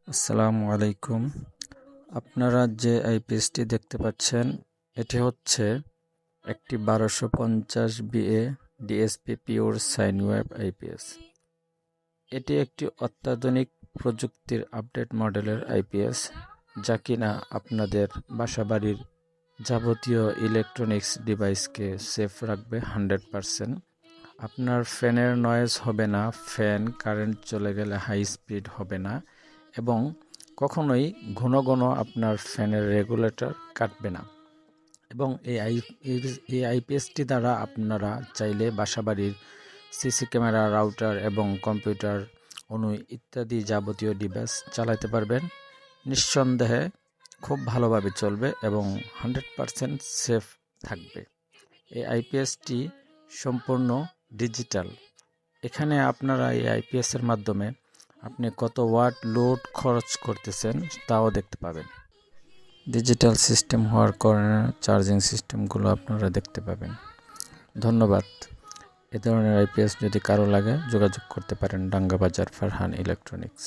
আসসালামু আলাইকুম। আপনারা যে আইপিএসটি দেখতে পাচ্ছেন এটি হচ্ছে একটি 1250 BA DSP pure sine wave IPS. এটি একটি অত্যাধুনিক প্রযুক্তির আপডেট মডেলের আইপিএস, যা কিনা আপনাদের বাসাবাড়ির যাবতীয় ইলেকট্রনিক্স ডিভাইসকে সেফ রাখবে 100%। আপনার ফ্যানের নয়েজ হবে না, ফ্যান কারেন্ট চলে গেলে হাই স্পিড হবে না এবং কখনোই ঘন ঘন আপনার ফ্যানের রেগুলেটর কাটবে না। এবং এই আইপিএসটি দ্বারা আপনারা চাইলে বাসাবাড়ির সিসি ক্যামেরা, রাউটার এবং কম্পিউটার, অনু ইত্যাদি যাবতীয় ডিভাইস চালাতে পারবেন। নিঃসন্দেহে খুব ভালোভাবে চলবে এবং 100% সেফ থাকবে। এই আইপিএসটি সম্পূর্ণ ডিজিটাল। এখানে আপনারা এই আইপিএসের মাধ্যমে আপনি কত ওয়াট লোড খরচ করতেছেন তাও দেখতে পাবেন। ডিজিটাল সিস্টেম হওয়ার কারণে চার্জিং সিস্টেমগুলো আপনারা দেখতে পাবেন। ধন্যবাদ। এ ধরনের আইপিএস যদি কারো লাগে যোগাযোগ করতে পারেন ডাঙ্গা বাজার ফারহান ইলেকট্রনিক্স।